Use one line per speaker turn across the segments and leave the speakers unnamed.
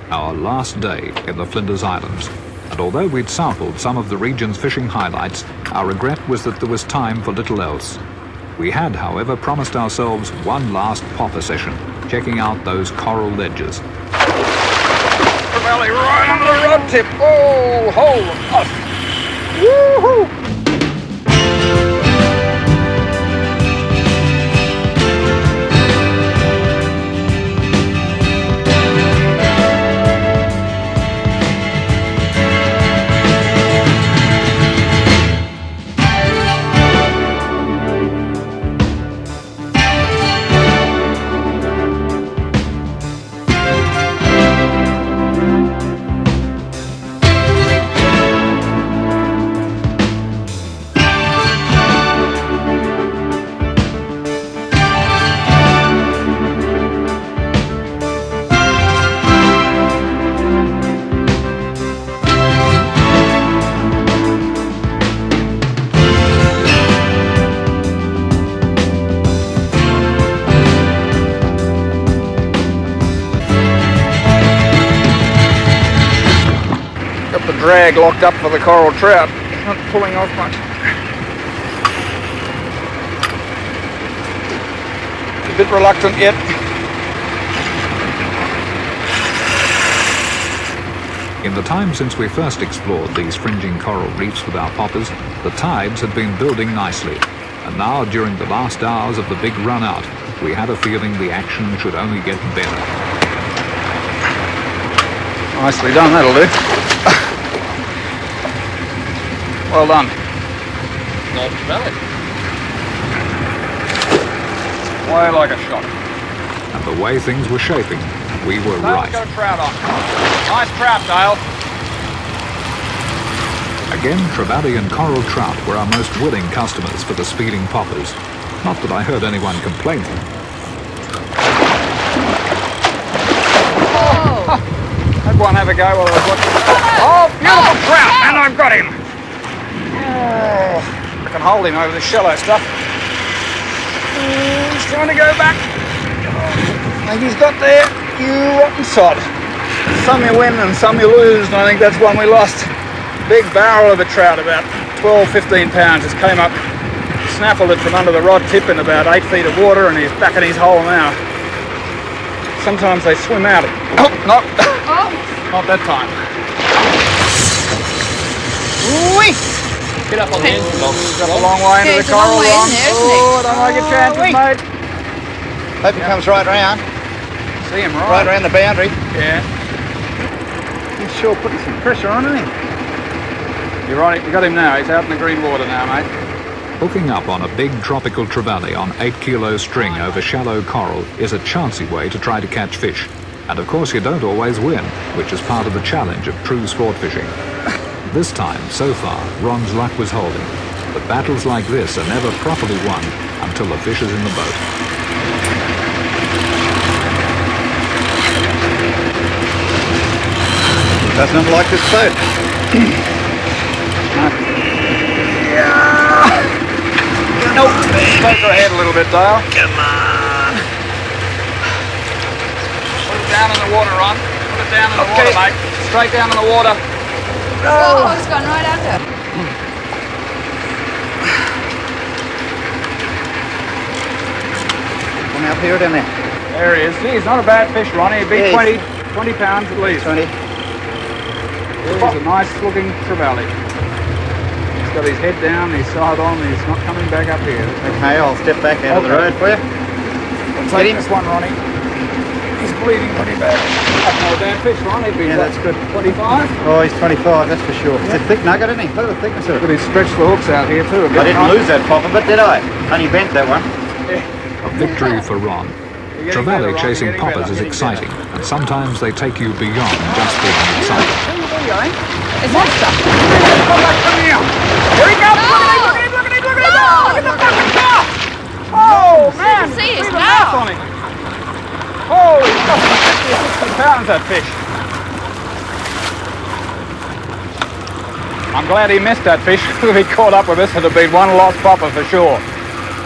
our last day in the Flinders Islands. And although we'd sampled some of the region's fishing highlights, our regret was that there was time for little else. We had, however, promised ourselves one last popper session, checking out those coral ledges.
Valley right under the rod tip. Oh, hold on. Woohoo! Drag locked up for the coral trout. Not pulling off much. A bit reluctant yet.
In the time since we first explored these fringing coral reefs with our poppers, the tides had been building nicely. And now, during the last hours of the big run out, we had a feeling the action should only get better.
Nicely done, that'll do. Well done.
Not bad.
Way like a shot.
And the way things were shaping, we were right.
Got a trout on. Nice trout, Dale.
Again, trevally and coral trout were our most willing customers for the speeding poppers. Not that I heard anyone complaining.
Oh. Had one have a go while I was watching. Oh, beautiful trout, and I've got him. Oh, I can hold him over the shallow stuff. He's trying to go back. Maybe he's got there. You rotten sod. Some you win and some you lose, and I think that's one we lost. Big barrel of a trout, about 12, 15 pounds. Just came up, snaffled it from under the rod tip in about 8 feet of water, and he's back in his hole now. Sometimes they swim out. Oh, no. Oh. Not that time. Whee!
Get up on the end.
Got a long way into the coral run. Oh, I don't like your chances, mate.
Hope he comes right round.
See him
Right around the boundary.
Yeah. He's sure putting some pressure on, isn't he? You're right, you got him now. He's out in the green water now, mate.
Hooking up on a big tropical trevally on 8-kilo string over shallow coral is a chancy way to try to catch fish. And of course you don't always win, which is part of the challenge of true sport fishing. This time, so far, Ron's luck was holding. But battles like this are never properly won until the fish is in the boat.
Doesn't like this boat.
Yeah! Nope. Take her ahead a little bit, Dale.
Come on.
Put it down in the water, Ron. Put it down in the water, mate. Straight down in the water.
Oh, it's gone right out there.
Come out here, down there.
There he is. Gee, he's not a bad fish, Ronnie. He'd be 20 pounds at least.
20.
There's a nice looking trevally. He's got his head down, his side on, he's not coming back up here.
Okay, I'll step back out of the road for you.
Take this one, Ronnie. He's bleeding pretty bad. That's not a bad fish, Ron. He'd be
that's good.
25.
Oh, he's 25, that's for sure. It's a thick nugget, isn't he? Look at the thickness of it.
Look at his stretch the hooks out here too.
I didn't lose that popper, but did I? Only bent that one.
A victory for Ron. Trevally chasing poppers is exciting, and sometimes they take you beyond just being excited.
Is that stuff?
Come back, come here. Here he comes. Look at him, look at him, look at him, look at him. Look at the fucking car. Oh, man.
See his
the
mouth.
on him. Holy fuck. 50 pounds, that fish. I'm glad he missed that fish. If he caught up with us, it'd have been one lost popper for sure.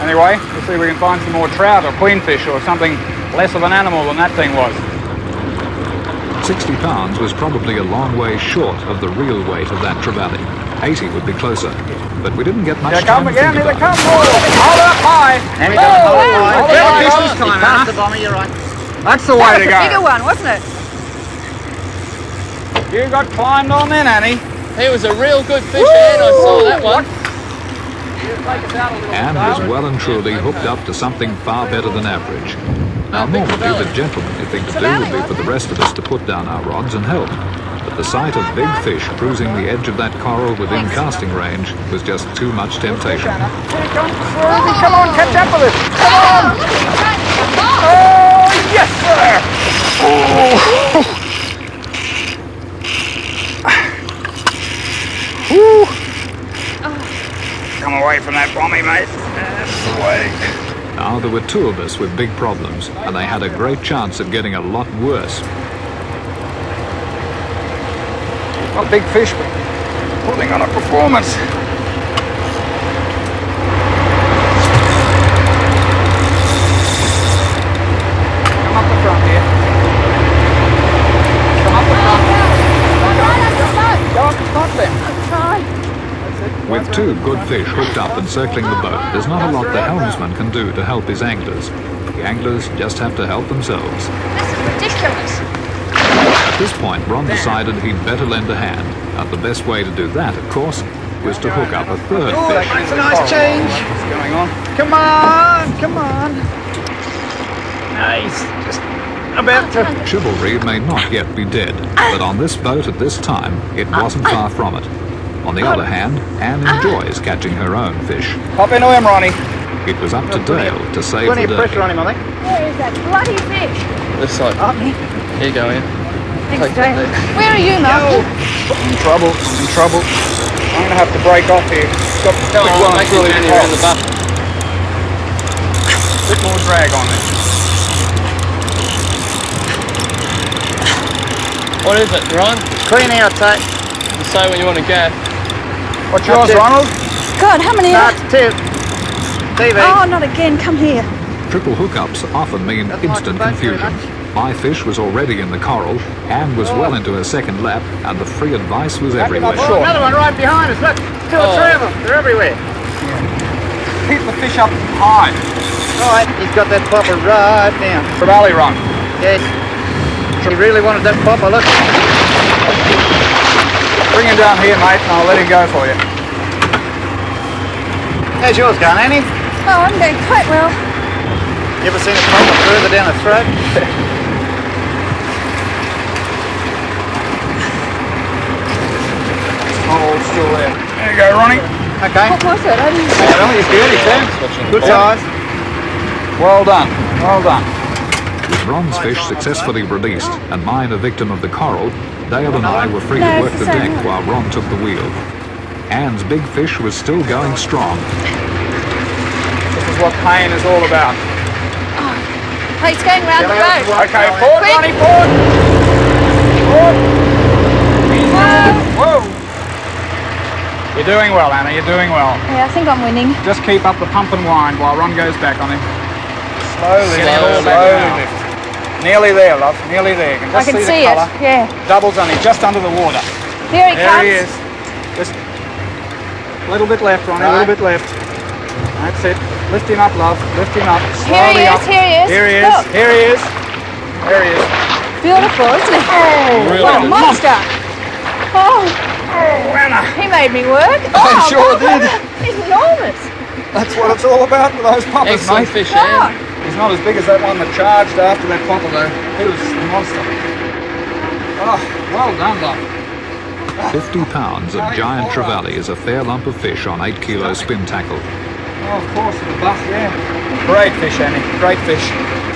Anyway, we'll see if we can find some more trout or queenfish or something less of an animal than that thing was.
60 pounds was probably a long way short of the real weight of that trevally. 80 would be closer, but we didn't get much time to think
Here they
about
come.
it.
Hold it up high.
And we got a hold
wow.
line.
Hold it up this
You
time,
passed the
Anna.
bomber, you're right.
That's the
That
way
was
to
a bigger
go.
one, wasn't it?
You got climbed on then, Annie.
He was a real good fish, Ann. I saw that one.
Anne was well and truly hooked up to something far better than average. Now normally the gentlemanly thing to do would be for the rest of us to put down our rods and help. But the sight of big fish cruising the edge of that coral within casting range was just too much temptation.
Here it comes. Rosie, come on, catch up with it. Come on.
Oh, look at you trying to come on.
Oh, yes, sir. Woo. Come away from that bommy, mate. That's the way.
Now there were two of us with big problems, and they had a great chance of getting a lot worse.
Not big fish, but putting on a performance. Come up the front here. Come up the front. Go up the front then.
With two good fish hooked up and circling the boat, there's not a lot the helmsman can do to help his anglers. The anglers just have to help themselves.
This is ridiculous.
At this point, Ron decided he'd better lend a hand, and the best way to do that, of course, was to hook up a third fish.
That's a nice change.
What's going on?
Come on, come on. Nice. Just about to.
Chivalry may not yet be dead, but on this boat at this time, it wasn't far from it. On the other hand, Anne enjoys catching her own fish.
Pop into him, Ronnie.
It was up to Dale to save
Plenty
the
of pressure on
day.
him, I think.
Where is that bloody fish?
This side. Here you go, Ann.
Thanks,
Take that
Dale.
there.
Where are you, Malcolm?
In trouble, in trouble. I'm going to have to break off here. Stop the
Come on, make the
really
journey around the
hot.
butt.
Bit more drag on it.
What is it, Ron?
Clean outside.
You say when you want to go.
What's yours,
That's it.
Ronald?
God, how many
Start two. TV.
Oh, not again. Come here.
Triple hookups often mean
That's like
instant
the boat very
confusion.
much.
My fish was already in the coral, Anne was well into her second lap, and the free advice was
Back him
everywhere.
up
Oh, another one right behind us. Look. Two or three of them. They're everywhere.
Keep the fish up high.
All right. He's got that popper right down.
Trevally run.
Yes. He really wanted that popper. Look.
Bring him down here, mate, and I'll let him go for you.
How's yours going, Annie?
Oh, I'm doing quite well.
You ever seen a popper further down the throat?
Oh, still there. There you go, Ronnie.
Okay.
What was it? I didn't see.
Well, he's good, he's there.
Good size.
Well done, well done.
With Ron's fish successfully released, and mine a victim of the coral, Dale and I were free to
No,
work
it's
the
the same
deck
one.
while Ron took the wheel. Anne's big fish was still going strong.
This is what pain is all about.
Oh, he's going round the road.
Okay, forward,
Quick.
Ronnie, forward. Forward.
Whoa.
Whoa. You're doing well, Anna, you're doing well.
Yeah, I think I'm winning.
Just keep up the pump and wind while Ron goes back on him. Slowly,
Slowly,
slowly lift. Nearly there, love, nearly there. You can
I
just
can
see
see
the
it.
colour.
Yeah.
Doubles on him, just under the water.
Here he
There
comes.
he is. Just a little bit left, Ronnie, a little bit left. That's it. Lift him up, love. Lift him up.
Here he
Slowly
is,
up.
here he is.
Here he is.
Look.
Here he is. There he is.
Beautiful, isn't it? Oh,
Really
what a
good.
monster. Oh,
Oh, Anna.
he made me work.
I
Oh,
sure did.
He's enormous.
That's what it's all about with those poppers,
Excellent
mate.
fish,
God.
Ann.
He's not as big as that one that charged after that popper, though. He was a monster. Oh, well done, love.
50 pounds of giant trevally is a fair lump of fish on 8 kilo spin tackle.
Oh, of course, with the buff, yeah. Great fish, Annie. Great fish.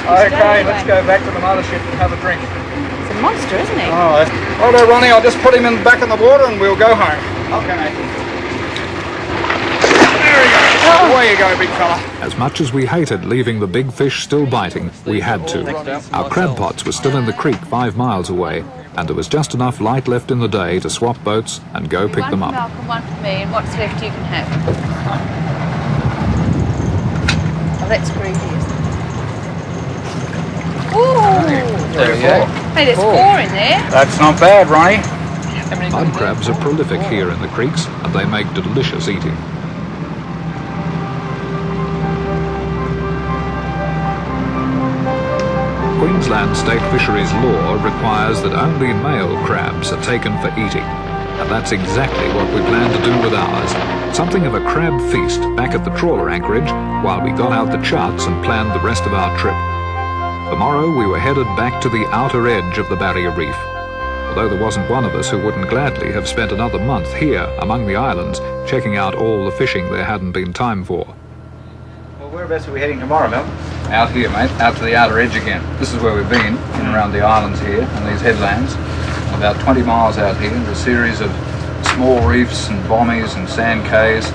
Okay, let's go back to the mothership and have a drink.
He's a monster, isn't he?
Oh, righto, Ronnie, I'll just put him in back in the water and we'll go home. Okay, mate. There we go. Away you go, big fella.
As much as we hated leaving the big fish still biting, we had to. Our crab pots were still in the creek 5 miles away, and there was just enough light left in the day to swap boats and go pick them
One for
up.
Malcolm, one for me, and what's left you can have. Oh, that's greedy, isn't it? Ooh!
There we go.
Hey, there's 4 in there.
That's not bad, Ronnie.
How many
Mud
good
crabs are prolific here in the creeks, and they make delicious eating. Queensland State Fisheries law requires that only male crabs are taken for eating, and that's exactly what we plan to do with ours. Something of a crab feast back at the trawler anchorage while we got out the charts and planned the rest of our trip. Tomorrow we were headed back to the outer edge of the Barrier Reef, although there wasn't one of us who wouldn't gladly have spent another month here among the islands checking out all the fishing there hadn't been time for.
Well, whereabouts are we heading tomorrow, Mel?
Out here, mate, out to the outer edge again. This is where we've been, in and around the islands here and these headlands. About 20 miles out here, there's a series of small reefs and bommies and sand cays.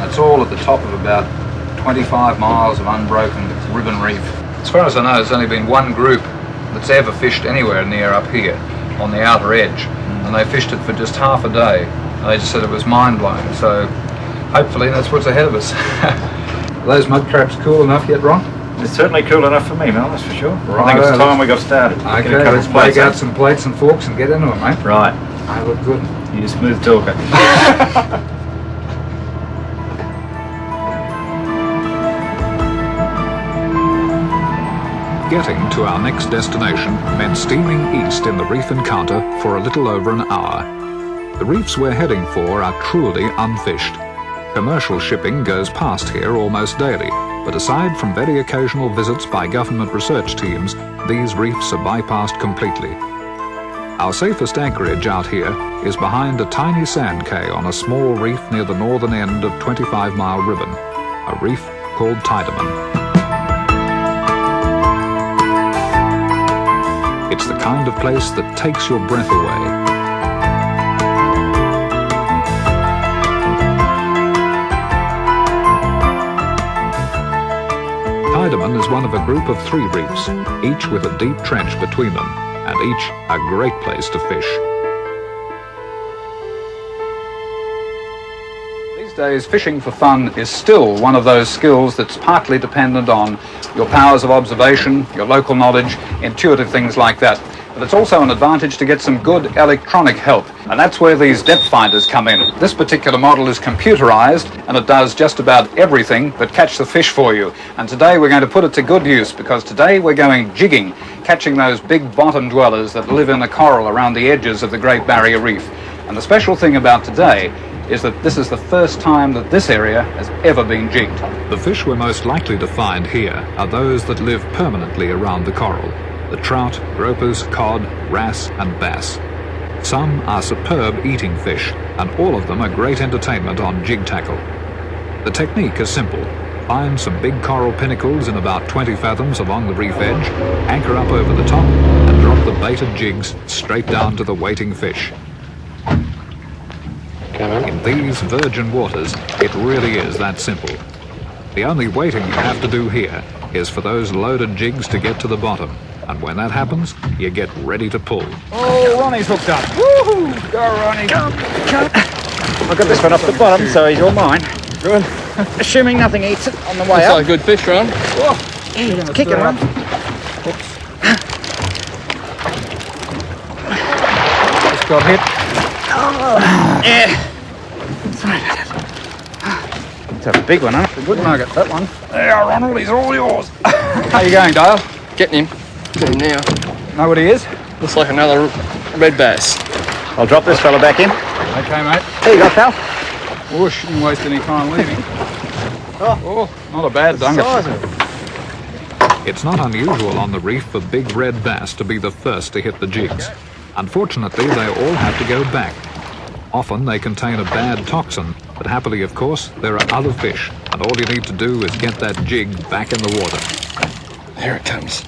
It's all at the top of about 25 miles of unbroken ribbon reef. As far as I know, there's only been one group that's ever fished anywhere near up here on the outer edge, and they fished it for just half a day. And they just said it was mind-blowing, so hopefully that's what's ahead of us. Are those mud crabs cool enough yet, Ron?
It's certainly cool enough for me, Mel, that's for sure.
Right,
I think it's time we got started.
Okay,
Get a couple
let's
of
break
plates,
out some plates and forks and get into it, mate.
Right,
They look good.
you smooth talker.
Getting to our next destination meant steaming east in the reef encounter for a little over an hour. The reefs we're heading for are truly unfished. Commercial shipping goes past here almost daily, but aside from very occasional visits by government research teams, these reefs are bypassed completely. Our safest anchorage out here is behind a tiny sand cay on a small reef near the northern end of 25 Mile Ribbon, a reef called Tiedemann. It's the kind of place that takes your breath away. Tiedemann is one of a group of 3 reefs, each with a deep trench between them, and each a great place to fish.
These days, fishing for fun is still one of those skills that's partly dependent on your powers of observation, your local knowledge, intuitive things like that. But it's also an advantage to get some good electronic help, and that's where these depth finders come in. This particular model is computerized, and it does just about everything but catch the fish for you. And today we're going to put it to good use, because today we're going jigging, catching those big bottom dwellers that live in the coral around the edges of the Great Barrier Reef. And the special thing about today is that this is the first time that this area has ever been jigged.
The fish we're most likely to find here are those that live permanently around the coral: the trout, gropers, cod, wrasse and bass. Some are superb eating fish, and all of them are great entertainment on jig tackle. The technique is simple. Find some big coral pinnacles in about 20 fathoms along the reef edge, anchor up over the top, and drop the baited jigs straight down to the waiting fish. In these virgin waters, it really is that simple. The only waiting you have to do here is for those loaded jigs to get to the bottom, and when that happens, you get ready to pull.
Oh, Ronnie's hooked up. Woohoo! Go, Ronnie. Come.
I got this one off the bottom, so he's all mine.
Good.
Assuming nothing eats it on the way
Looks
up.
like a good fish, Ron.
Kick it on.
Just got hit.
Yeah. Sorry about that. It's a big one, huh?
A good nugget, that one. There, Ronald, he's all yours. How you going, Dale?
Getting him. Get him now.
Know what he is?
Looks like another red bass.
I'll drop this fella back in.
Okay, mate.
There you go, pal.
Oh, shouldn't waste any time leaving. Oh, not a bad dunger.
Size of it.
It's not unusual on the reef for big red bass to be the first to hit the jigs. Unfortunately, they all have to go back. Often they contain a bad toxin, but happily, of course, there are other fish, and all you need to do is get that jig back in the water.
Here it comes.